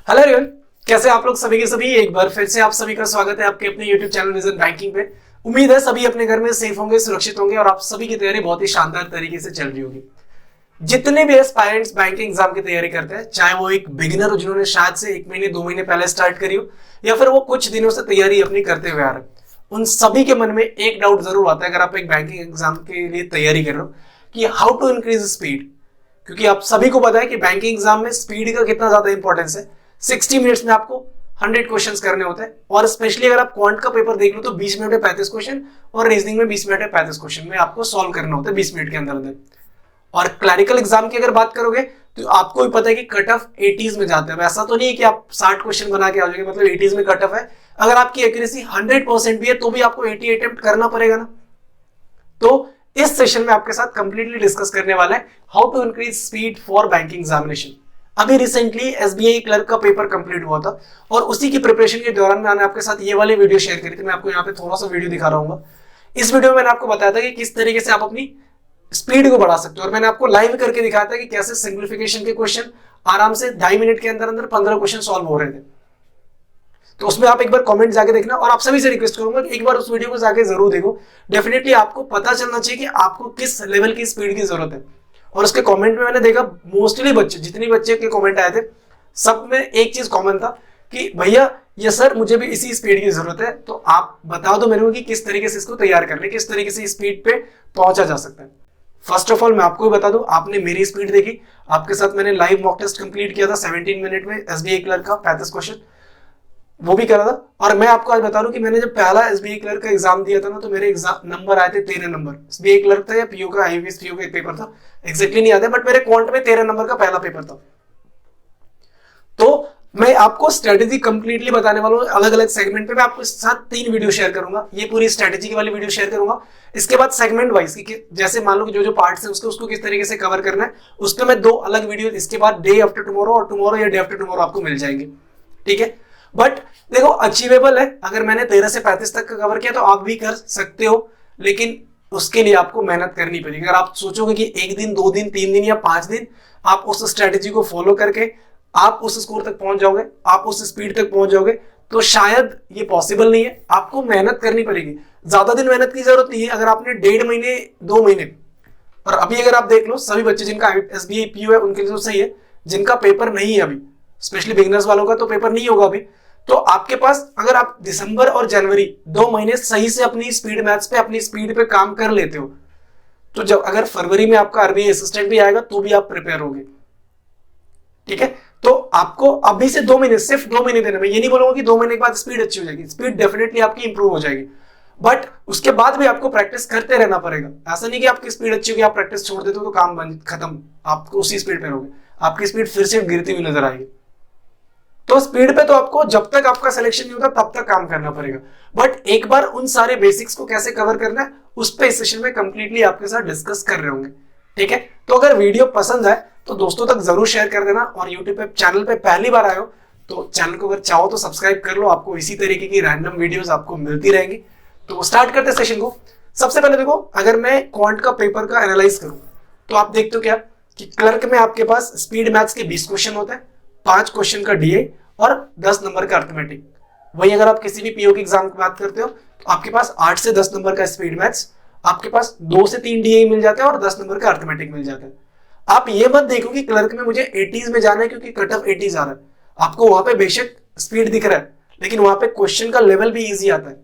Hello everyone, कैसे आप लोग सभी के सभी। एक बार फिर से आप सभी का स्वागत है आपके अपने YouTube चैनल विजन बैंकिंग पे। उम्मीद है सभी अपने घर में सेफ होंगे, सुरक्षित होंगे और आप सभी की तैयारी बहुत ही शानदार तरीके से चल रही होगी। जितने भी एस्पायरेंट्स बैंकिंग एग्जाम की तैयारी करते हैं, चाहे वो एक बिगिनर हो जिन्होंने शायद से 1 महीने 2 महीने पहले स्टार्ट करी हो, या फिर वो कुछ दिनों से तैयारी अपनी करते हुए आ रहे हैं, उन सभी के मन में एक डाउट जरूर आता है अगर आप एक बैंकिंग एग्जाम के लिए तैयारी कर रहे हो कि हाउ टू इंक्रीज स्पीड। क्योंकि आप सभी को पता है कि बैंकिंग एग्जाम में स्पीड का कितना ज्यादा इंपॉर्टेंस है। 60 मिनट्स में आपको 100 क्वेश्चंस करने होते हैं और स्पेशली अगर आप क्वांट का पेपर देख लो तो 20 मिनट में 35 क्वेश्चन और रीजनिंग में 20 मिनट में 35 क्वेश्चन में आपको सॉल्व करना होता है 20 मिनट के अंदर अंदर। और क्लरिकल एग्जाम की अगर बात करोगे तो आपको भी पता है कि कट ऑफ 80s में जाते हैं। ऐसा तो नहीं है कि आप 60 क्वेश्चन बना के आ जाओगे, मतलब 80s में कट ऑफ है। अगर आपकी एक्यूरेसी 100% भी है तो भी आपको 80 अटेम्प्ट करना पड़ेगा ना। तो इस सेशन में आपके साथ कंप्लीटली डिस्कस करने वाला है how to increase speed for banking examination. अभी रिसेंटली एसबीआई क्लर्क का पेपर कंप्लीट हुआ था और उसी की प्रिपरेशन के दौरान मैंने आपके साथ ये वाली वीडियो शेयर करी थी। मैं आपको यहाँ पे थोड़ा सा वीडियो दिखा रहा हूँ। इस वीडियो में मैंने आपको बताया था कि किस तरीके से आप अपनी स्पीड को बढ़ा सकते हो और मैंने आपको लाइव करके दिखाया था कि कैसे सिंप्लीफिकेशन के क्वेश्चन आराम से 2.5 मिनट के अंदर अंदर 15 क्वेश्चन सॉल्व हो रहे थे। तो उसमें आप एक बार कमेंट जाके देखना और आप सभी से रिक्वेस्ट करूंगा कि एक बार उस वीडियो को जाके जरूर देखो। डेफिनेटली आपको पता चलना चाहिए कि आपको किस लेवल की स्पीड की जरूरत है। और उसके कमेंट में मैंने देखा मोस्टली बच्चे, जितनी बच्चे के कमेंट आए थे, सब में एक चीज कॉमन था कि भैया ये सर मुझे भी इसी स्पीड की जरूरत है, तो आप बता दो मेरे को कि किस तरीके से इसको तैयार कर ले, किस तरीके से स्पीड पे पहुंचा जा सकता है। फर्स्ट ऑफ ऑल मैं आपको बता दूं, आपने मेरी स्पीड देखी, आपके साथ मैंने लाइव मॉक टेस्ट कंप्लीट किया था 17 मिनट में एसबीआई क्लर्क का 35 क्वेश्चन वो भी करा था। और मैं आपको आज बता रहा हूं कि मैंने जब पहला एसबीआई क्लर्क का एग्जाम दिया था ना, तो मेरे एग्जाम नंबर आए थे 13 नंबर। एसबीआई क्लर्क था या पीओ का, आईबीएस पीओ का एक पेपर था, एग्जैक्टली नहीं आता, बट मेरे क्वांट में 13 नंबर का पहला पेपर था। तो मैं आपको स्ट्रेटेजी कंप्लीटली बताने वाला हूं अलग अलग सेगमेंट पे। मैं आपको साथ 3 वीडियो शेयर करूंगा, ये पूरी स्ट्रेटेजी की वाली वीडियो शेयर करूंगा। इसके बाद सेगमेंट वाइज कि जैसे मान लो कि जो पार्ट्स है उसको किस तरीके से कवर करना है, उस पर मैं 2 अलग वीडियो इसके बाद डे आफ्टर टुमारो और टुमारो या डे आफ्टर टुमारो आपको मिल जाएंगे। ठीक है, बट देखो अचीवेबल है। अगर मैंने 13 से 35 तक का कवर किया तो आप भी कर सकते हो, लेकिन उसके लिए आपको मेहनत करनी पड़ेगी। अगर आप सोचोगे कि 1 दिन 2 दिन 3 दिन या 5 दिन आप उस स्ट्रेटेजी को फॉलो करके आप उस स्कोर तक पहुंच जाओगे, आप उस स्पीड तक पहुंच जाओगे, तो शायद ये पॉसिबल नहीं है। आपको मेहनत करनी पड़ेगी, ज्यादा दिन मेहनत की जरूरत नहीं है। अगर आपने 1.5 महीने 2 महीने, और अभी अगर आप देख लो सभी बच्चे जिनका एसबीआई पीओ है उनके लिए तो सही है, जिनका पेपर नहीं है अभी, स्पेशली बिगिनर्स वालों का तो पेपर नहीं होगा अभी, तो आपके पास अगर आप दिसंबर और जनवरी 2 महीने सही से अपनी स्पीड मैथ्स पे अपनी स्पीड पे काम कर लेते हो, तो जब अगर फरवरी में आपका आरबीआई असिस्टेंट भी आएगा तो भी आप प्रिपेयर होगे। ठीक है, तो आपको अभी से 2 महीने, सिर्फ 2 महीने देना। मैं ये नहीं बोलूंगा कि 2 महीने के बाद स्पीड अच्छी हो जाएगी, स्पीड डेफिनेटली आपकी इंप्रूव हो जाएगी, बट उसके बाद भी आपको प्रैक्टिस करते रहना पड़ेगा। ऐसा नहीं कि आपकी स्पीड अच्छी होगी, आप प्रैक्टिस छोड़ देते हो तो काम बंद खत्म, आपको उसी स्पीड पे रहोगे, आपकी स्पीड फिर से गिरती हुई नजर आएगी। तो स्पीड पे तो आपको जब तक आपका सिलेक्शन नहीं होता तब तक काम करना पड़ेगा, बट एक बार उन सारे बेसिक्स को कैसे कवर करना है उस पे इस सेशन में कंप्लीटली आपके साथ डिस्कस कर रहे होंगे। ठीक है, तो अगर वीडियो पसंद आए तो दोस्तों तक जरूर शेयर कर देना, और यूट्यूब पे चैनल पे पहली बार आए हो तो चैनल को अगर चाहो तो सब्सक्राइब कर लो, आपको इसी तरीके की रैंडम वीडियोस आपको मिलती रहेंगी। तो स्टार्ट करते हैं सेशन को। सबसे पहले देखो, अगर मैं क्वांट का पेपर का एनालाइज करूं तो आप देखते हो क्या कि क्लर्क में आपके पास स्पीड मैथ्स के 20 क्वेश्चन होते हैं, 5 क्वेश्चन का डीए और 10 नंबर का अर्थमेटिक। वही अगर आप किसी भी पीओ के एग्जाम की बात करते हो तो आपके पास 8 से 10 नंबर का स्पीड मैथ्स, आपके पास 2 से 3 डीए मिल जाता है और 10 नंबर का अर्थमेटिक मिल जाता है। आप ये मत देखो कि क्लर्क में मुझे 80s में जाना है क्योंकि कट ऑफ 80s आ रहा है। आपको वहां पे बेशक स्पीड दिख रहा है, लेकिन वहां पे क्वेश्चन का लेवल भी इजी आता है।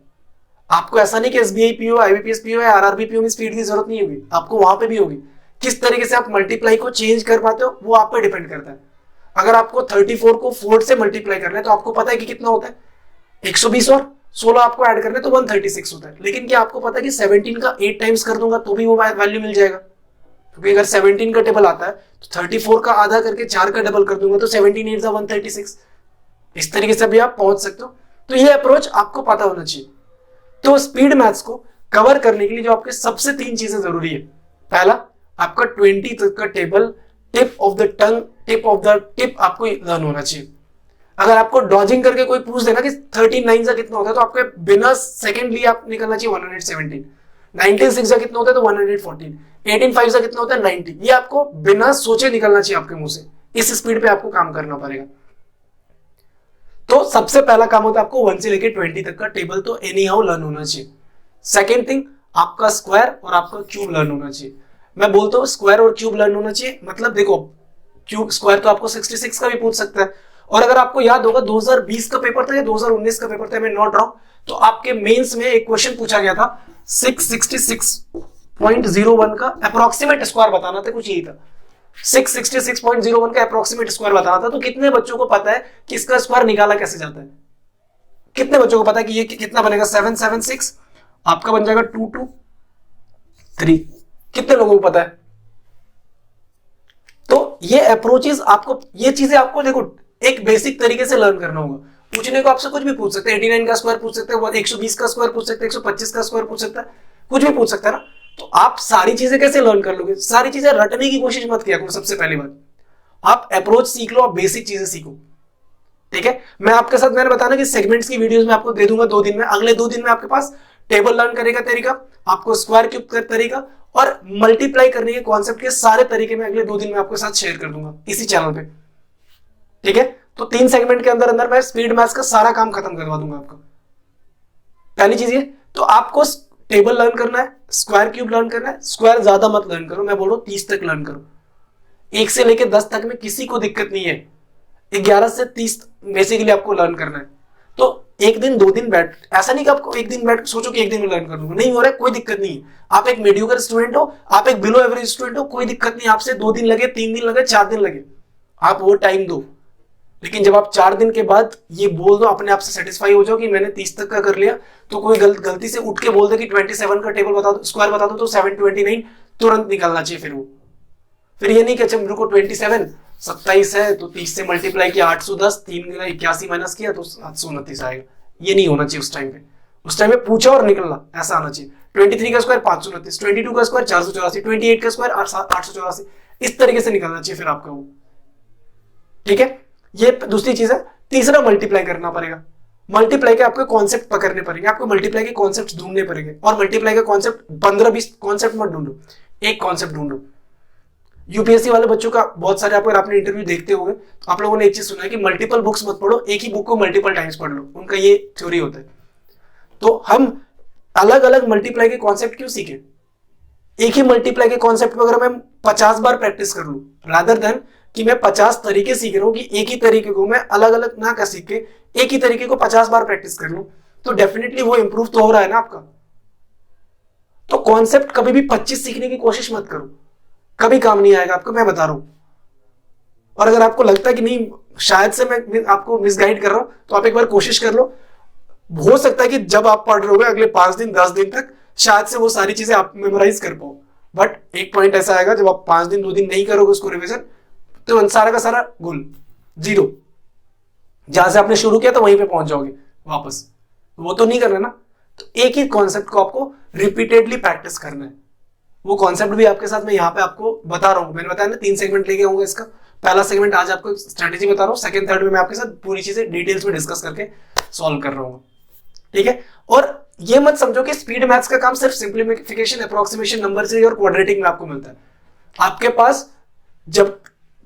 आपको ऐसा नहीं कि एसबीआई पीओ, आईबीपीएस पीओ या आरआरबी पीओ में स्पीड की जरूरत नहीं होगी, आपको वहां पे भी होगी। किस तरीके से आप मल्टीप्लाई को चेंज कर पाते हो वो आप पे डिपेंड करता है। अगर आपको 34 को 4 से मल्टीप्लाई करना है तो आपको पता है कि कितना होता है, 120 और 16 आपको ऐड करना है तो 136 होता है। लेकिन क्या आपको पता है कि 17 का 8 टाइम्स कर दूंगा तो भी वो वैल्यू मिल जाएगा? क्योंकि अगर 17 का टेबल आता है तो 34 का आधा करके 4 का डबल कर दूंगा तो 17 8 136। इस तरीके से भी आप पहुंच सकते हो। तो ये अप्रोच आपको पता होना चाहिए। तो स्पीड मैथ्स को कवर करने के लिए जो आपके सबसे 3 चीजें जरूरी है। पहला, आपका 20 तक का table, tip of the tongue, tip of the tip आपको लर्न होना चाहिए। अगर आपको डॉजिंग करके कोई पूछ देना कि 13 9 का कितना होता है तो आपको बिना सेकंड लिए आप निकलना चाहिए 117। 19 6 का कितना होता है तो 114। 18 5 का कितना होता है 90। ये आपको बिना सोचे निकलना चाहिए आपके मुंह से। इस स्पीड पे आपको काम करना पड़ेगा। सबसे पहला काम होता है आपको 1 से लेके 20 तक का टेबल तो एनी हाउ लर्न होना चाहिए। सेकेंड थिंग, आपका स्क्वायर और आपका क्यूब लर्न होना चाहिए। मैं बोलता हूँ स्क्वायर और क्यूब लर्न होना चाहिए, मतलब देखो क्यूब स्क्वायर तो आपको 66 का भी पूछ सकता है। और अगर आपको याद होगा 2020 का पेपर था या 2019 का पेपर था, मैं नॉट रॉन्ग, तो आपके मेंस में एक क्वेश्चन पूछा गया था 666.01 का अप्रोक्सीमेट स्क्वायर बताना था, कुछ यही था 666.01 का अप्रोक्सीमेट स्क्वायर बताना था। तो कितने बच्चों को पता है कि इसका स्क्वायर निकाला कैसे जाता है? कितने बच्चों को पता है कि ये कितना बनेगा? 776 आपका बन जाएगा 223। कितने लोगों को पता है? तो ये अप्रोचेस आपको, ये चीजें आपको देखो एक बेसिक तरीके से लर्न करना होगा। पूछने को आपसे कुछ भी पूछ सकते हैं, 89 का स्क्वायर पूछ सकते हैं, 120 का स्क्वायर पूछ सकते हैं, 125 का स्क्वायर पूछ सकता है, कुछ भी पूछ सकता है ना। तो आप सारी चीजें कैसे लर्न कर लोगे? सारी चीजें रटने की कोशिश मत किया करो। सबसे पहली बात, आप अप्रोच सीख लो, आप बेसिक चीजें सीखो, ठीक है। मैं आपके साथ, मैंने बताना कि सेगमेंट्स की वीडियोस में आपको दे दूंगा 2 दिन में। अगले 2 दिन में आपके पास टेबल लर्न करने का तरीका, आपको स्क्वायर क्यूब का तरीका और मल्टीप्लाई करने के कॉन्सेप्ट के सारे तरीके मैं अगले 2 दिन में आपके साथ शेयर कर दूंगा इसी चैनल पे, ठीक है। तो 3 सेगमेंट के अंदर अंदर मैं स्पीड मैथ्स का सारा काम खत्म करवा दूंगा आपका। पहली चीज ये, तो आपको टेबल लर्न करना है, स्क्वायर क्यूब लर्न करना है। स्क्वायर ज्यादा मत लर्न करो, मैं बोल रहा हूं 30 तक लर्न करो। 1 से लेकर 10 तक में किसी को दिक्कत नहीं है, 11 से 30 बेसिकली आपको लर्न करना है। तो एक दिन 2 दिन बैठ, ऐसा नहीं कि आपको एक दिन बैठ सोचो कि एक दिन में लर्न कर लूंगा, नहीं हो रहा है, कोई दिक्कत नहीं है। आप एक मीडियोकर स्टूडेंट हो, आप एक बिलो एवरेज स्टूडेंट हो, कोई दिक्कत नहीं, आपसे 2 दिन लगे, 3 दिन लगे, 4 दिन लगे, आप वो टाइम दो। लेकिन जब आप 4 दिन के बाद ये बोल दो, अपने आप से सेटिस्फाई हो जाओ कि मैंने 30 तक का कर लिया, तो कोई गलती से उठ के बोल दे कि 27 का टेबल बता दो, स्क्वायर बता दो, तो 729 तुरंत निकालना चाहिए। फिर ये नहीं कि अच्छा मेरे को 27 है तो 30 से मल्टीप्लाई किया 810, 3 81 माइनस किया तो 729 आएगा। ये नहीं होना चाहिए उस टाइम पे। उस टाइम पे पूछा और निकलना, ऐसा आना चाहिए। 23 का स्क्वायर 529, 22 का स्क्वायर 484, 28 का स्क्वायर 884, इस तरीके से निकलना चाहिए फिर आपका वो, ठीक है। ये दूसरी चीज है। तीसरा, मल्टीप्लाई करना पड़ेगा। मल्टीप्लाई के आपको कॉन्सेप्ट पकड़ने पड़ेंगे, आपको मल्टीप्लाई के कॉन्सेप्ट ढूंढने पड़ेंगे। और मल्टीप्लाई का कॉन्सेप्ट 15-20 कॉन्सेप्ट मत ढूंढो, एक कॉन्सेप्ट ढूंढो। यूपीएससी वाले बच्चों का बहुत सारे, अगर आपने इंटरव्यू देखते होंगे तो आप लोगों ने एक चीज सुना है कि मल्टीपल बुक्स मत पढ़ो, एक ही बुक को मल्टीपल टाइम्स पढ़ लो, उनका ये थ्योरी होता है। तो हम अलग अलग मल्टीप्लाई के कॉन्सेप्ट क्यों सीखे? एक ही मल्टीप्लाई के कॉन्सेप्ट पर अगर मैं 50 बार प्रैक्टिस कर लूं, रादर देन कि मैं 50 तरीके सीख रहा हूं, कि एक ही तरीके को मैं अलग अलग ना कर सीख के एक ही तरीके को 50 बार प्रैक्टिस कर लूं, तो डेफिनेटली वो इंप्रूव तो हो रहा है ना आपका। तो कॉन्सेप्ट कभी भी 25 सीखने की कोशिश मत करो, कभी काम नहीं आएगा आपको, मैं बता रहा हूं। और अगर आपको लगता है कि नहीं शायद से मैं आपको मिसगाइड कर रहा हूं, तो आप एक बार कोशिश कर लो। हो सकता है कि जब आप पढ़ रहे हो अगले 5 दिन 10 दिन तक शायद से वो सारी चीजें आप मेमोराइज कर पाओ। बट एक पॉइंट ऐसा आएगा जब आप 5 दिन 2 दिन नहीं करोगे उसको रिविजन, तो सारा का सारा गुल, जीरो। जहां से आपने शुरू किया तो वहीं पे पहुंच जाओगे वापस, वो तो नहीं करना ना। तो एक ही कॉन्सेप्ट को आपको रिपीटेडली प्रैक्टिस करना है। वो कॉन्सेप्ट भी आपके साथ मैं यहाँ पे आपको बता रहा हूँ। मैंने बताया ना 3 सेगमेंट लेके आऊंगा इसका। पहला सेगमेंट आज आपको स्ट्रेटेजी बता रहा हूँ, सेकंड थर्ड में मैं आपके साथ पूरी चीजें डिटेल्स में डिस्कस करके सॉल्व कर रहा हूँ, ठीक है। और ये मत समझो कि स्पीड मैथ्स का काम सिर्फ सिंप्लीफिकेशन, अप्रोक्सीमेशन, नंबर सीरीज और क्वाड्रेटिक में आपको मिलता है। आपके पास जब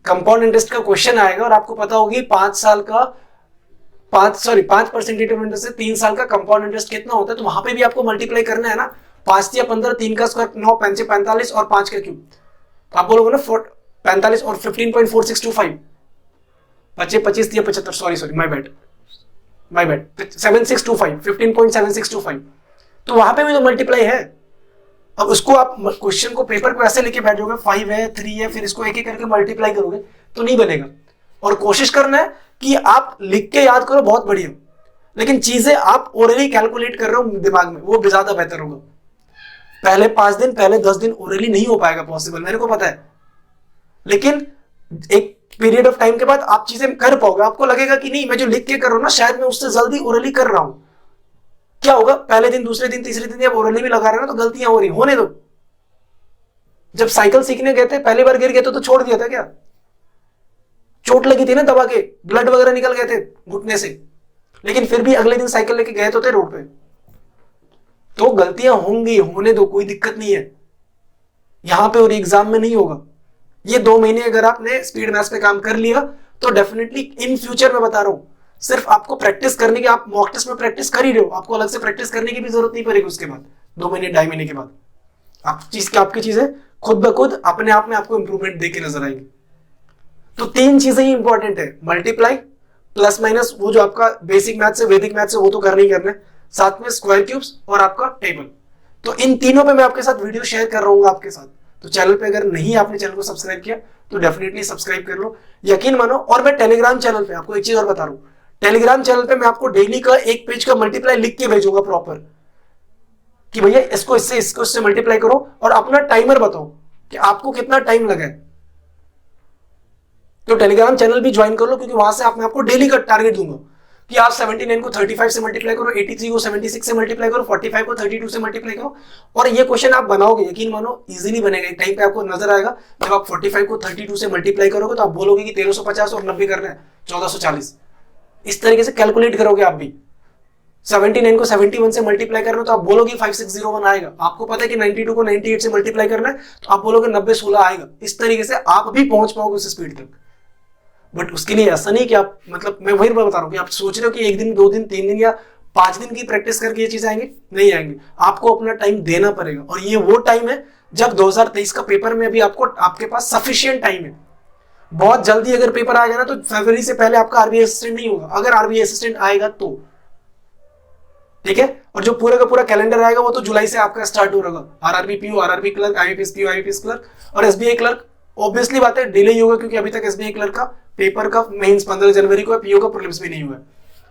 कंपाउंड इंटरेस्ट का क्वेश्चन आएगा और आपको पता होगी 5% रेट ऑफ इंटरेस्ट से 3 साल का कंपाउंड इंटरेस्ट कितना होता है, तो वहां पे भी आपको मल्टीप्लाई करना है ना। 5 या 15, 3 का स्क्वायर 9, 5 45 और 5 का क्यूब, तो आप बोलोगे ना 45 और 15.4625, 25 या 75, सॉरी माय बैड 7625, 15.7625, तो वहां पे भी तो मल्टीप्लाई है। अब उसको आप क्वेश्चन को पेपर को ऐसे लेके बैठ जाओगे, 5 है 3 है, फिर इसको एक एक करके मल्टीप्लाई करोगे तो नहीं बनेगा। और कोशिश करना है कि आप लिख के याद करो, बहुत बढ़िया, लेकिन चीजें आप ओरली कैलकुलेट कर रहे हो दिमाग में, वो ज्यादा बेहतर होगा। पहले 5 दिन, पहले 10 दिन ओरली नहीं हो पाएगा पॉसिबल, मेरे को पता है, लेकिन एक पीरियड ऑफ टाइम के बाद आप चीजें कर पाओगे। आपको लगेगा कि नहीं मैं जो लिख के कर रहा हूं ना, शायद मैं उससे जल्दी ओरली कर रहा हूं। क्या होगा, पहले दिन, दूसरे दिन, तीसरे दिन जब ओरली भी लगा रहे हो ना, तो गलतियां हो रही, होने दो। जब साइकिल सीखने गए थे, पहली बार गिर गए तो छोड़ दिया था क्या? चोट लगी थी ना, दबा के ब्लड वगैरह निकल गए थे घुटने से, लेकिन फिर भी अगले दिन साइकिल लेके गए तो थे रोड पे। तो गलतियां होंगी, होने दो, कोई दिक्कत नहीं है। यहां पे और एग्जाम में नहीं होगा। ये 2 महीने अगर आपने स्पीड मैथ्स पे काम कर लिया तो डेफिनेटली इन फ्यूचर में बता रहा हूं, सिर्फ आपको प्रैक्टिस करने की, आप मॉक टेस्ट में प्रैक्टिस कर ही रहे हो, आपको अलग से प्रैक्टिस करने की भी जरूरत नहीं पड़ेगी। उसके बाद 2 महीने 2.5 महीने के बाद आपकी चीजें खुद ब खुद अपने आप में आपको इंप्रूवमेंट देख के नजर आएंगी। तो 3 चीजें ही इंपॉर्टेंट है, मल्टीप्लाई, प्लस माइनस, वो जो आपका बेसिक मैथ्स है, वैदिक मैथ्स है, वो तो करना ही करना है, साथ में स्क्वायर क्यूब्स और आपका टेबल। तो इन तीनों पे मैं आपके साथ वीडियो शेयर कर रहा हूँ आपके साथ। तो चैनल पे अगर नहीं आपने चैनल को सब्सक्राइब किया तो डेफिनेटली सब्सक्राइब कर लो, यकीन मानो। और मैं टेलीग्राम चैनल पे आपको एक चीज और बता रहा हूँ, टेलीग्राम चैनल पे मैं आपको डेली का एक पेज का मल्टीप्लाई लिख के भेजूंगा प्रॉपर, कि भैया इसको इससे मल्टीप्लाई करो और अपना टाइमर बताओ कि आपको कितना टाइम लगा है। तो टेलीग्राम चैनल भी ज्वाइन कर लो, क्योंकि वहां से मैं आपको डेली का टारगेट दूंगा कि आप 79 को 35 से मल्टीप्लाई करो, 83 को 76 से मल्टीप्लाई करो, 45 को 32 से मल्टीप्लाई करो। और ये क्वेश्चन आप बनाओगे, यकीन मानो इजीली बनेगा। एक टाइम पे आपको नजर आएगा जब आप 45 को 32 से मल्टीप्लाई करोगे तो आप बोलोगे कि 1350 और 90 करना है 1440। इस तरीके से कैलकुलेट करोगे आप भी। 79 को 71 से मल्टीप्लाई करना तो आप बोलोगे 5601 आएगा। आपको पता है कि 92 को 98 से मल्टीप्लाई करना है तो आप बोलोगे 9016 आएगा। इस तरीके से आप भी पहुंच पाओगे उस स्पीड तक। बट उसके लिए ऐसा नहीं कि आप, मतलब मैं वही बता रहा हूं कि आप सोच रहे हो कि 1 दिन 2 दिन 3 दिन या 5 दिन की प्रैक्टिस करके ये चीज आएंगे, नहीं आएंगे। आपको अपना टाइम देना पड़ेगा, और ये वो टाइम है जब 2023 का पेपर में भी आपके पास सफिशिएंट टाइम है। बहुत जल्दी अगर पेपर आएगा ना तो फरवरी से पहले आपका आरबीआई असिस्टेंट नहीं होगा, अगर आरबीआई असिस्टेंट आएगा तो, ठीक है। और जो पूरा का पूरा कैलेंडर आएगा वो तो जुलाई से आपका स्टार्ट हो रहा है। RRB PO, RRB clerk, IBPS PO, IBPS clerk और एसबीआई क्लर्क। ऑब्वियसली बात है डिले ही होगा, क्योंकि अभी तक एसबीआई क्लर्क का पेपर का मेंस 15 जनवरी को है, पीओ का प्रीलिम्स भी नहीं हुआ है।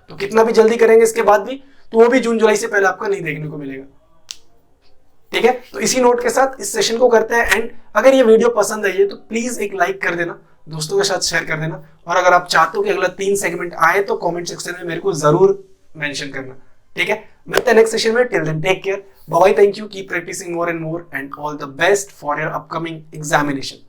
तो कितना भी जल्दी करेंगे इसके बाद भी तो वो भी जून जुलाई से पहले आपका नहीं देखने को मिलेगा, ठीक है। तो इसी नोट के साथ इस सेशन को करते हैं एंड। अगर ये वीडियो पसंद आई है तो प्लीज एक लाइक कर देना, दोस्तों के साथ शेयर कर देना, और अगर आप चाहते हो कि अगला 3 सेगमेंट आए तो कमेंट सेक्शन में मेरे को जरूर मेंशन करना, ठीक है। मिलते हैं नेक्स्ट सेशन में। Till then take care, bye, thank you, keep practising more and more and all the best for your upcoming examination.